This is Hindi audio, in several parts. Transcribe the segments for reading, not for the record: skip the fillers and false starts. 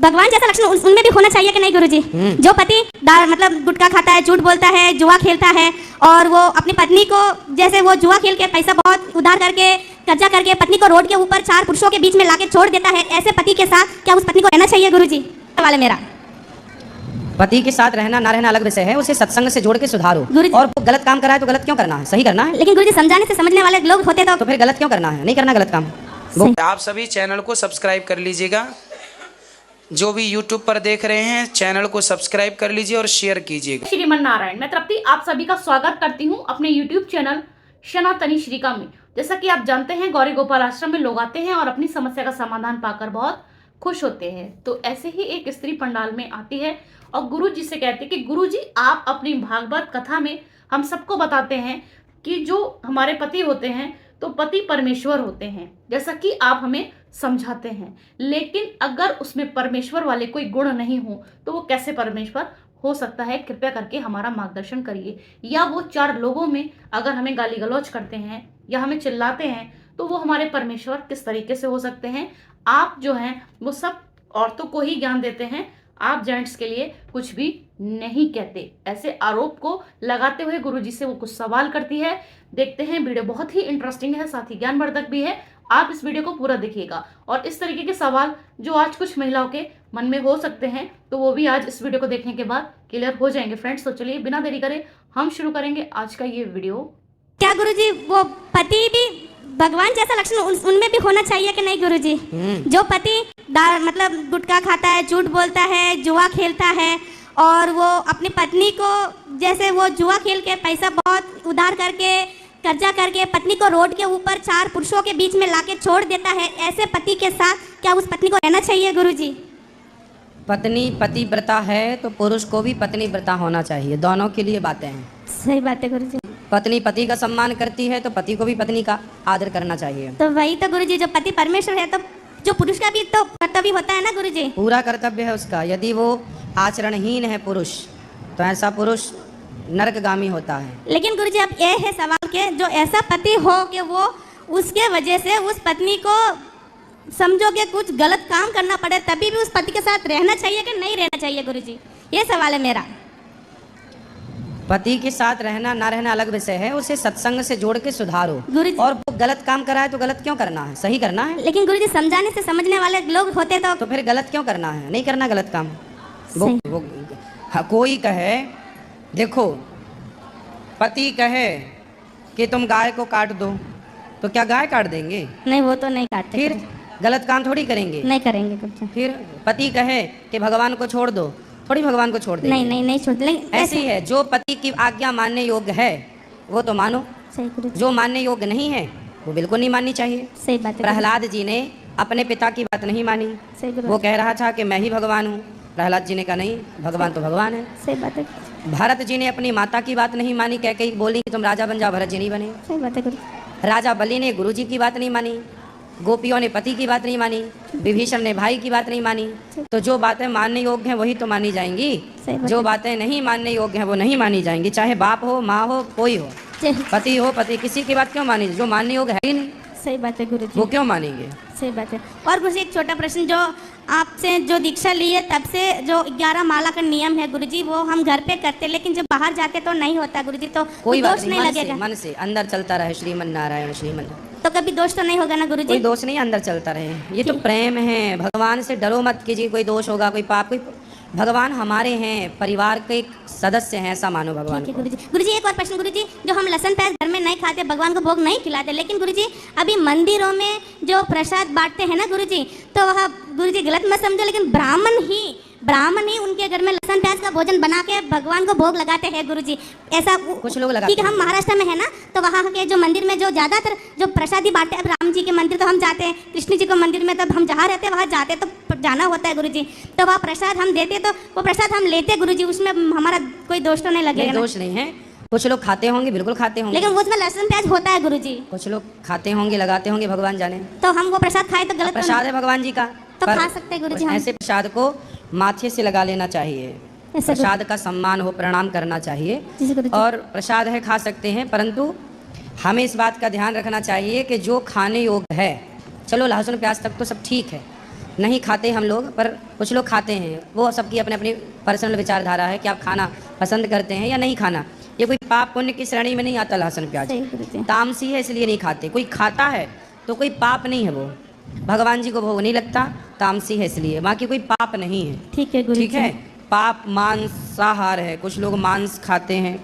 भगवान जैसा लक्षण उनमें भी होना चाहिए कि नहीं गुरुजी? जो पति मतलब गुटखा खाता है, झूठ बोलता है, जुआ खेलता है और वो अपनी पत्नी को जैसे वो जुआ खेल के पैसा बहुत उधार करके कर्जा करके पत्नी को रोड के ऊपर 4 पुरुषों के बीच में लाके छोड़ देता है, ऐसे पति के साथ क्या उस पत्नी को रहना चाहिए गुरुजी? सवाल है मेरा। पति के साथ रहना ना रहना अलग विषय है, उसे सत्संग से जोड़ के सुधारो। और वो गलत काम कर रहा है तो गलत क्यों करना है, सही करना है। लेकिन गुरुजी समझाने से समझने वाले लोग होते तो फिर गलत क्यों करना है, नहीं करना गलत काम। आप सभी चैनल को सब्सक्राइब कर लीजिएगा, जो भी YouTube पर देख रहे हैं चैनल को सब्सक्राइब कर लीजिए और शेयर कीजिएगा। श्रीमन नारायण, मैं तृप्ति आप सभी का स्वागत करती हूँ अपने YouTube चैनल सनातनी श्रीका में। जैसा कि आप जानते हैं गौरी गोपाल आश्रम में लोग आते हैं और अपनी समस्या का समाधान पाकर बहुत खुश होते हैं। तो ऐसे ही एक स्त्री पंडाल में आती है और गुरु जी से कहती है कि गुरु जी आप अपनी भागवत कथा में हम सबको बताते हैं कि जो हमारे पति होते हैं तो पति परमेश्वर होते हैं, जैसा कि आप हमें समझाते हैं। लेकिन अगर उसमें परमेश्वर वाले कोई गुण नहीं हो तो वो कैसे परमेश्वर हो सकता है? कृपया करके हमारा मार्गदर्शन करिए। या वो 4 लोगों में अगर हमें गाली गलौज करते हैं या हमें चिल्लाते हैं तो वो हमारे परमेश्वर किस तरीके से हो सकते हैं? आप जो हैं वो सब औरतों को ही ज्ञान देते हैं, आप जेंट्स के लिए कुछ भी नहीं कहते। ऐसे आरोप को लगाते हुए गुरुजी से वो कुछ सवाल करती है। देखते हैं, वीडियो बहुत ही इंटरेस्टिंग है, साथ ही ज्ञानवर्धक भी है। आप इस वीडियो को पूरा देखिएगा और इस तरीके के सवाल जो आज कुछ महिलाओं के मन में हो सकते हैं तो वो भी आज इस वीडियो को देखने के बाद क्लियर हो जाएंगे फ्रेंड्स। तो चलिए बिना देरी करे हम शुरू करेंगे आज का ये वीडियो। क्या गुरुजी वो पति भी भगवान जैसा लक्षण उनमें भी होना चाहिए कि नहीं गुरुजी? जो पति मतलब गुटखा खाता है, झूठ बोलता है, जुआ खेलता है और वो अपनी पत्नी को जैसे वो जुआ खेल के पैसा बहुत उधार करके कर्जा करके पत्नी को रोड के ऊपर 4 पुरुषों के बीच में लाके छोड़ देता है, ऐसे पति के साथ क्या उस पत्नी को रहना चाहिए गुरुजी? पत्नी पतिव्रता है तो पुरुष को भी पत्नीव्रता होना चाहिए, दोनों के लिए बातें हैं। सही बात है गुरुजी। पत्नी पति का सम्मान करती है तो पति को भी पत्नी का आदर करना चाहिए। तो वही तो गुरुजी, जो पति परमेश्वर है तो जो पुरुष का भी तो कर्तव्य होता है ना गुरुजी? पूरा कर्तव्य है उसका। यदि वो आचरणहीन है पुरुष तो ऐसा पुरुष नरकगामी होता है। लेकिन गुरुजी अब ये है सवाल के जो ऐसा पति हो कि वो उसके वजह से उस पत्नी को समझो कि कुछ गलत काम करना पड़े तभी भी उस पति के साथ रहना चाहिए कि नहीं रहना चाहिए गुरुजी? ये सवाल है मेरा। पति के साथ रहना ना रहना अलग विषय है, उसे सत्संग से जोड़ के सुधारो। और वो गलत काम कर रहा है तो गलत क्यों करना है, सही करना है। लेकिन गुरुजी समझाने से समझने वाले लोग होते तो फिर गलत क्यों करना है, नहीं करना गलत काम। वो कोई कहे, देखो पति कहे कि तुम गाय को काट दो तो क्या गाय काट देंगे? नहीं, वो तो नहीं काटते। फिर गलत काम थोड़ी करेंगे, नहीं करेंगे। फिर पति कहे कि भगवान को छोड़ दो, थोड़ी भगवान को छोड़ देंगे। नहीं छोड़ते। ऐसी है, जो पति की आज्ञा मानने योग्य है वो तो मानो, जो मानने योग्य नहीं है वो बिल्कुल नहीं माननी चाहिए। सही बात है। प्रहलाद जी ने अपने पिता की बात नहीं मानी, वो कह रहा था कि मैं ही भगवान हूँ। प्रहलाद जी ने कहा नहीं, भगवान तो भगवान है। सही बात है। भरत जी ने अपनी माता की बात नहीं मानी, कह के बोली कि तुम राजा बन जाओ, भरत जी नहीं बने। सही बात है। राजा बलि ने गुरु जी की बात नहीं मानी, गोपियों ने पति की बात नहीं मानी, विभीषण ने भाई की बात नहीं मानी। तो जो बातें मानने योग्य हैं वही तो मानी जाएंगी, जो बातें नहीं मानने योग्य हैं वो नहीं मानी जाएंगी। चाहे बाप हो, माँ हो, कोई हो, पति हो, पति, किसी की बात क्यों मानी? जो मानने योग्य है ही नहीं। सही बात है गुरु जी, वो क्यों मानेंगे? सही बात है। और गुरु जी एक छोटा प्रश्न, जो आपसे जो दीक्षा ली है तब से जो 11 माला का नियम है गुरुजी वो हम घर पे करते, लेकिन जब बाहर जाते तो नहीं होता गुरुजी, तो कोई दोष नहीं लगेगा? मन से अंदर चलता रहे श्रीमन नारायण श्रीमन, तो कभी दोष तो नहीं होगा ना गुरुजी? कोई दोष नहीं, अंदर चलता रहे। ये तो प्रेम है, भगवान से डरो मत कीजिए कोई दोष होगा, कोई पाप, कोई भगवान हमारे हैं, परिवार के एक सदस्य हैं, ऐसा मानो भगवान को। गुरुजी एक और प्रश्न गुरुजी, जो हम लहसुन प्याज घर में नहीं खाते, भगवान को भोग नहीं खिलाते, लेकिन गुरुजी अभी मंदिरों में जो प्रसाद बांटते हैं ना गुरुजी, तो वह गुरुजी गलत मत समझो, लेकिन ब्राह्मण ही उनके घर में लहसुन प्याज का भोजन बना के भगवान को भोग लगाते हैं गुरुजी। ऐसा कुछ लोग लगाते हैं। हम महाराष्ट्र में है ना, तो वहाँ के जो मंदिर में जो ज्यादातर जो प्रसादी बांटते हैं, अब राम जी के मंदिर तो हम जाते हैं, कृष्ण जी के मंदिर में तब हम जहाँ रहते हैं वहाँ जाते तो जाना होता है गुरुजी, तो वहाँ प्रसाद हम देते तो वो प्रसाद हम लेते गुरुजी, उसमें हमारा कोई दोष तो नहीं लगेगा? दोष नहीं है, कुछ लोग खाते होंगे, बिल्कुल खाते होंगे, लेकिन उसमें लहसुन प्याज होता है गुरुजी। कुछ लोग खाते होंगे, लगाते होंगे, भगवान जाने। तो हम वो प्रसाद खाए तो गलत? प्रसाद है भगवान जी का, तो खा सकते हैं गुरुजी। ऐसे प्रसाद को माथे से लगा लेना चाहिए, प्रसाद का सम्मान हो, प्रणाम करना चाहिए। और प्रसाद है खा सकते हैं, परंतु हमें इस बात का ध्यान रखना चाहिए कि जो खाने योग्य है, चलो लहसुन प्याज तक तो सब ठीक है, नहीं खाते हम लोग, पर कुछ लोग खाते हैं। वो सबकी अपनी अपनी पर्सनल विचारधारा है कि आप खाना पसंद करते हैं या नहीं खाना। ये कोई पाप पुण्य की श्रेणी में नहीं आता लहसुन प्याज। सही गुरुजी। तामसी है इसलिए नहीं खाते। कोई खाता है तो कोई पाप नहीं है, वो भगवान जी को भोग नहीं लगता, तामसी है इसलिए, बाकी कोई पाप नहीं है। ठीक है गुरुजी। ठीक है। पाप मांसाहार है, कुछ लोग मांस खाते हैं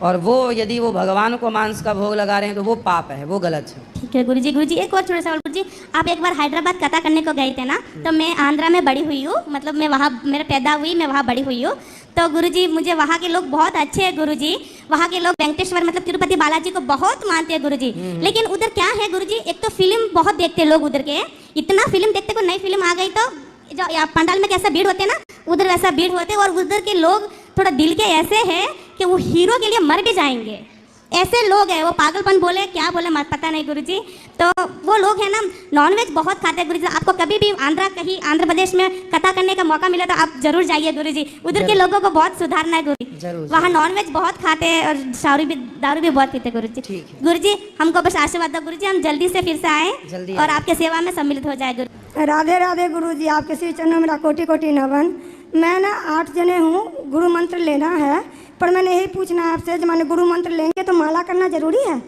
और वो यदि वो भगवान को मांस का भोग लगा रहे हैं तो वो पाप है, वो गलत है। ठीक है गुरुजी। गुरुजी एक और छोटा सवाल गुरुजी, आप एक बार हैदराबाद कथा करने को गए थे ना, तो मैं आंध्रा में बड़ी हुई हूँ, मतलब मैं वहाँ मेरा पैदा हुई, मैं वहाँ बड़ी हुई हूँ। तो गुरुजी मुझे वहाँ के लोग बहुत अच्छे हैं गुरुजी। वहाँ के लोग वेंकटेश्वर मतलब तिरुपति बालाजी को बहुत मानते हैं गुरुजी। लेकिन उधर क्या है गुरुजी, एक तो फिल्म बहुत देखते हैं लोग उधर के, इतना फिल्म देखते को नई फिल्म आ गई तो जो पंडाल में कैसा भीड़ होते हैं ना, उधर वैसा भीड़ होते हैं। और उधर के लोग थोड़ा दिल के ऐसे हैं कि वो हीरो के लिए मर भी जाएंगे, ऐसे लोग हैं। वो पागलपन बोले क्या बोले पता नहीं गुरुजी। तो वो लोग हैं ना नॉनवेज बहुत खाते हैं गुरुजी। आपको कभी भी कहीं आंध्र प्रदेश में कथा करने का मौका मिला तो आप जरूर जाइए गुरुजी। उधर के लोगों को बहुत सुधारना है गुरुजी। जरूर। वहाँ नॉनवेज बहुत खाते हैं और दारू भी बहुत पीते गुरुजी। ठीक है। गुरुजी हमको बस आशीर्वाद दो गुरुजी, हम जल्दी से फिर से आए जल्दी और आए। आपके सेवा में सम्मिलित हो जाए गुरु। राधे राधे गुरुजी, आपके श्री चरणों में मेरा कोटि कोटि नमन। मैं ना 8 जने हूँ, गुरु मंत्र लेना है, पर मैंने यही पूछना है आपसे, जब मैंने गुरु मंत्र लेंगे तो माला करना जरूरी है?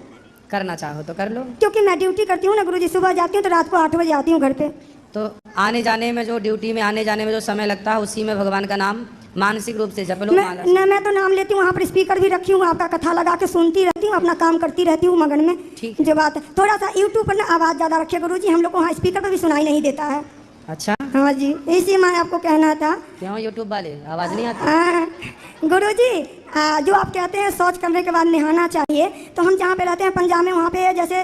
करना चाहो तो कर लो। क्योंकि मैं ड्यूटी करती हूँ ना गुरुजी, सुबह जाती हूँ तो रात को 8 बजे आती हूँ घर पे। तो आने जाने में जो ड्यूटी में आने जाने में जो समय लगता है उसी में भगवान का नाम मानसिक रूप से जप लो। माला से। मैं तो नाम लेती हूँ, वहाँ पर स्पीकर भी रखी हूँ, आपका कथा लगा के सुनती रहती हूँ, अपना काम करती रहती हूँ मगन में। ठीक है। जो बात है, थोड़ा सा यूट्यूब पर ना आवाज़ ज़्यादा रखिए गुरुजी, हम लोग को वहाँ स्पीकर पर भी सुनाई नहीं देता है। अच्छा, हाँ जी, इसी मैं आपको कहना था। क्यों यूट्यूब वाले आवाज़ नहीं आती? गुरुजी जो आप कहते हैं शौच करने के बाद नहाना चाहिए, तो हम जहाँ पे रहते हैं पंजाब में, वहाँ पे जैसे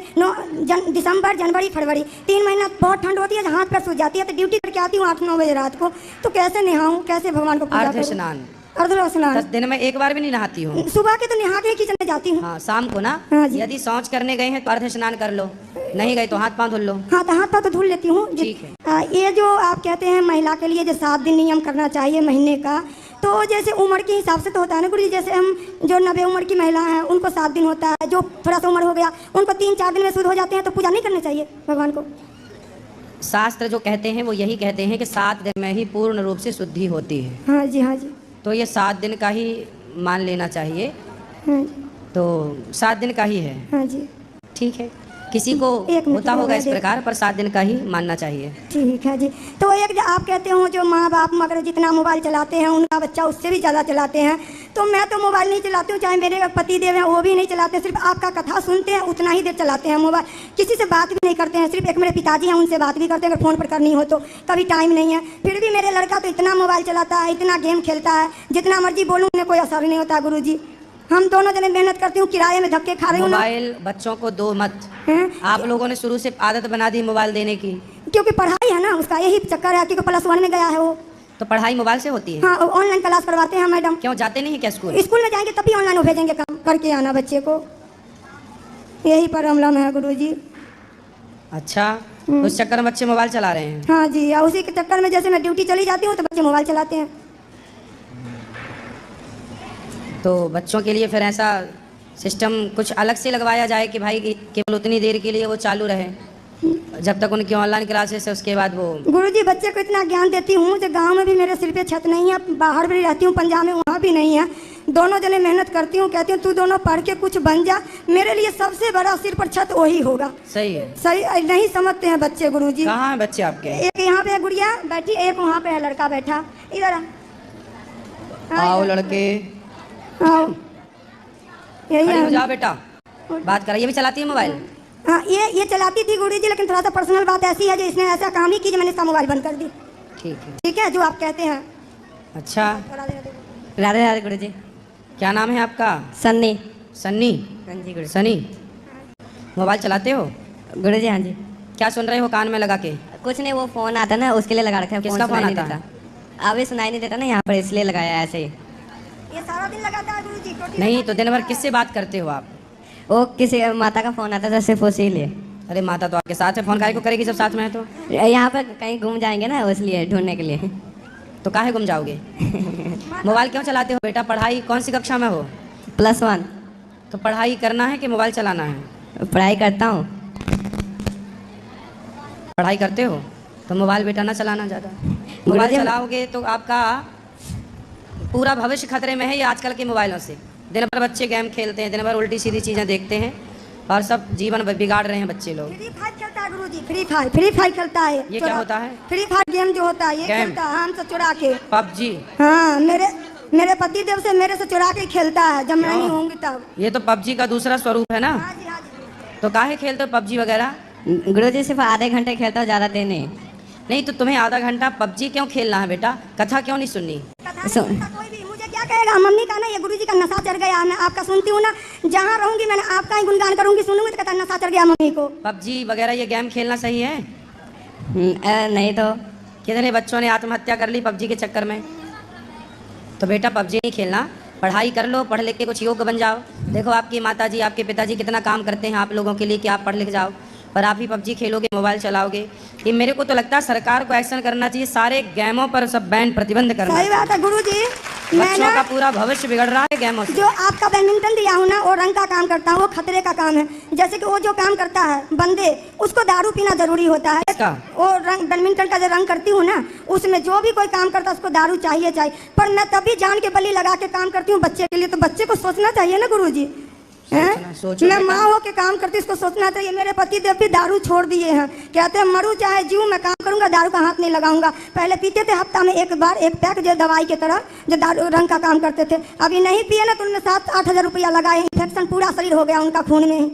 दिसंबर जनवरी फरवरी 3 महीना बहुत ठंड होती है, हाथ पैर सूज जाती है, तो ड्यूटी करके आती हूँ 8-9 बजे रात को, तो कैसे नहाऊँ, कैसे भगवान को पूजा अर्ध करूं? स्नान। अर्ध स्नान 10 दिन में एक बार भी नहीं नहाती हूँ? सुबह के तो नहा के किचन में जाती हूँ। हाँ, शाम को ना। हाँ जी। यदि शौच करने गए हैं तो अर्ध स्नान कर लो, नहीं गए तो हाथ पाँव धुल लो। हाँ, तो हाथ पाँव तो धुल लेती हूँ। ठीक है। ये जो आप कहते हैं महिला के लिए जो 7 दिन नियम करना चाहिए महीने का, तो जैसे उम्र के हिसाब से तो होता है ना गुरुजी, जैसे हम जो 90 उम्र की महिला हैं उनको 7 दिन होता है, जो थोड़ा सा उम्र हो गया उनको 3-4 दिन में शुद्ध हो जाते हैं, तो पूजा नहीं करनी चाहिए भगवान को? शास्त्र जो कहते हैं वो यही कहते हैं कि 7 दिन में ही पूर्ण रूप से शुद्धि होती है। हाँ जी, हाँ जी, तो ये 7 दिन का ही मान लेना चाहिए। हाँ जी, तो 7 दिन का ही है। हाँ जी। ठीक है। किसी को एक मिनट होता होगा इस देख- प्रकार, पर 7 दिन का ही मानना चाहिए। ठीक है जी। तो एक जो आप कहते हो जो माँ बाप मगर जितना मोबाइल चलाते हैं उनका बच्चा उससे भी ज़्यादा चलाते हैं, तो मैं तो मोबाइल नहीं चलाती हूँ, चाहे मेरे पति देव हैं वो भी नहीं चलाते, सिर्फ आपका कथा सुनते हैं, उतना ही देर चलाते हैं मोबाइल, किसी से बात भी नहीं करते हैं। सिर्फ एक मेरे पिताजी हैं, उनसे बात भी करते हैं अगर फ़ोन पर करनी हो तो, कभी टाइम नहीं है। फिर भी मेरे लड़का तो इतना मोबाइल चलाता है, इतना गेम खेलता है, जितना मर्जी बोलूँ उन्हें कोई असर नहीं होता गुरुजी। हम दोनों जने मेहनत करती हूँ, किराए में धक्के खा रही हूँ ना। मोबाइल बच्चों को दो मत। हैं? आप लोगों ने शुरू से आदत बना दी मोबाइल देने की। क्योंकि पढ़ाई है ना, उसका यही चक्कर है, क्योंकि +1 में गया है वो। तो पढ़ाई मोबाइल से होती है? हाँ, ऑनलाइन क्लास करवाते हैं मैडम। क्यों जाते नहीं क्या स्कूल? स्कूल में जाएंगे तभी ऑनलाइन वो भेजेंगे, काम करके आना बच्चे को। यही प्रॉब्लम है गुरुजी। अच्छा, तो उस चक्कर में बच्चे मोबाइल चला रहे हैं। हाँ जी, और उसी के चक्कर में जैसे मैं ड्यूटी चली जाती हूँ तो बच्चे मोबाइल चलाते हैं। तो बच्चों के लिए फिर ऐसा सिस्टम कुछ अलग से लगवाया जाए कि भाई केवल उतनी देर के लिए वो चालू रहे, जब तक उनकी ऑनलाइन क्लासेस है, उसके बाद वो। गुरुजी बच्चे को इतना ज्ञान देती हूँ जो गांव में भी मेरे सिर पे छत नहीं है, बाहर भी रहती हूँ पंजाब में, वहाँ भी नहीं है। दोनों जने मेहनत करती हूँ, कहती हूँ तू दोनों पढ़ के कुछ बन जा, मेरे लिए सबसे बड़ा सिर पर छत वही होगा। सही है। सही नहीं समझते हैं बच्चे गुरुजी। कहाँ है बच्चे आपके? एक यहाँ पे है गुड़िया बैठी, एक वहाँ पे है लड़का बैठा। इधर आओ लड़के, आओ, यही खड़ी हो है। जाओ बेटा, बात करा। ये भी चलाती है मोबाइल? हाँ, ये चलाती थी गुरुजी, लेकिन थोड़ा सा पर्सनल बात ऐसी है जो इसने ऐसा काम ही की जो मैंने इसका मोबाइल बंद कर दी। ठीक है। ठीक है, जो आप कहते हैं। अच्छा, राधे राधे गुरु जी। क्या नाम है आपका? सन्नी। सन्नी? हाँ जी गुरु। सनी, मोबाइल चलाते हो? गुरु जी हाँ जी। क्या सुन रहे हो कान में लगा के? कुछ नहीं, वो फोन आता ना उसके लिए लगा रखा है। किसका सुनाई फोन नहीं आता देता। अभी सुनाई नहीं देता ना यहाँ पर, इसलिए लगाया है ऐसे ही। ये सारा दिन लगाता है गुरुजी। नहीं तो दिन भर किससे बात करते हो आप? वो किसी माता का फोन आता था सिर्फ उसी लिए। अरे माता तो आपके साथ है, फोन काहे को करेगी जब साथ में है तो? यहाँ पर कहीं घूम जाएंगे ना, इसलिए ढूंढने के लिए। तो काहे गुम जाओगे? मोबाइल क्यों चलाते हो बेटा? पढ़ाई कौन सी कक्षा में हो? +1। तो पढ़ाई करना है कि मोबाइल चलाना है? पढ़ाई करता हूँ। पढ़ाई करते हो? तो मोबाइल बेटा ना चलाना ज़्यादा। मोबाइल चलाओगे तो आपका पूरा भविष्य खतरे में है। ये आजकल के मोबाइलों से दिन भर बच्चे गेम खेलते हैं, दिन भर उल्टी सीधी चीज़ें देखते हैं और सब जीवन बिगाड़ रहे हैं बच्चे लोग। फ्री फायर खेलता है गुरुजी, फ्री फायर खेलता है। ये क्या होता है? फ्री फायर गेम जो होता है ये गेम? खेलता है हमसे चुरा के। पबजी? हाँ, मेरे पति देव से मेरे से चुरा के खेलता है जब मैं नहीं होंगी तब। ये तो पबजी का दूसरा स्वरूप है ना। हाँ जी, हाँ जी। तो काहे खेलते हो पबजी वगैरह? गुरुजी सिर्फ आधे घंटे खेलता हूँ, ज़्यादा देर नहीं। नहीं तो तुम्हें आधा घंटा पबजी क्यों खेलना है बेटा? कथा क्यों नहीं सुननी? कथा नहीं सुनता कोई भी, मुझे क्या कहेगा? मम्मी का ना ये गुरुजी का नशा चढ़ गया। मैं आपका सुनती हूँ ना, जहाँ रहूंगी मैंने आपका ही गुणगान करूंगी, सुनूंगी तो कहता नशा चढ़ गया मम्मी को। पबजी वगैरह ये गेम खेलना सही है? नहीं तो कितने बच्चों ने आत्महत्या कर ली पबजी के चक्कर में। तो बेटा पबजी नहीं खेलना, पढ़ाई कर लो, पढ़ लिख के कुछ योग्य बन जाओ। देखो आपकी माताजी आपके पिताजी कितना काम करते हैं आप लोगों के लिए कि आप पढ़ लिख जाओ, पर आप ही पबजी खेलोगे, मोबाइल चलाओगे। ये मेरे को तो लगता है सरकार को एक्शन करना चाहिए, सारे गेमों पर सब बैन प्रतिबंध करना। सही बात है गुरुजी। मैं बच्चों ना का पूरा भविष्य बिगड़ रहा है गेमों से। जो आपका बैडमिंटन दिया हूँ ना, वो रंग का काम करता है, वो खतरे का काम है। जैसे कि वो जो काम करता है बंदे, उसको दारू पीना जरूरी होता है। किसका? वो रंग बैडमिंटन का जो रंग करती हूँ ना, उसमें जो भी कोई काम करता है उसको दारू चाहिए। पर मैं तभी जान के बलि लगा के काम करती हूँ बच्चे के लिए। तो बच्चे को सोचना चाहिए ना गुरुजी। सोचो मैं बेटा। माँ हो के काम करती, इसको सोचना चाहिए। मेरे पति देव भी दारू छोड़ दिए हैं, कहते हैं मरूं चाहे जीऊं मैं काम करूंगा, दारू का हाथ नहीं लगाऊंगा। पहले पीते थे हफ्ता में एक बार एक पैक, जो दवाई की तरह जो दारू रंग का काम करते थे। अभी नहीं पिए ना तो उन्होंने 7-8 हज़ार रुपया लगाए। इन्फेक्शन पूरा शरीर हो गया उनका खून में ही।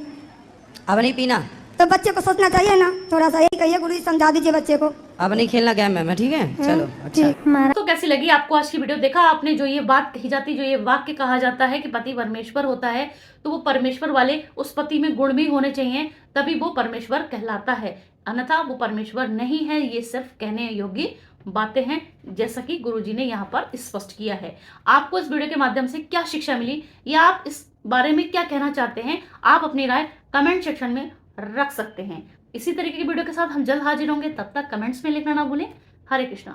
अब नहीं पीना? तो बच्चे को सोचना चाहिए ना, थोड़ा सा यही कहिए गुरुजी, समझा दीजिए बच्चे को। अब नहीं खेलना गेम में, ठीक है? चलो अच्छा। तो कैसी लगी आपको आज की वीडियो? देखा आपने, जो ये बात कही जाती, जो ये वाक्य कहा जाता है कि पति परमेश्वर होता है, तो वो परमेश्वर वाले उस पति में गुण भी होने चाहिए, तभी वो परमेश्वर कहलाता है। अन्यथा वो परमेश्वर नहीं है। ये सिर्फ कहने योग्य बातें हैं, जैसा कि गुरुजी ने यहाँ पर स्पष्ट किया है। आपको इस वीडियो के माध्यम से क्या शिक्षा मिली या आप इस बारे में क्या कहना चाहते हैं, आप अपनी राय कमेंट सेक्शन में रख सकते हैं। इसी तरीके की वीडियो के साथ हम जल्द हाजिर होंगे, तब तक कमेंट्स में लिखना ना भूलें। हरे कृष्णा।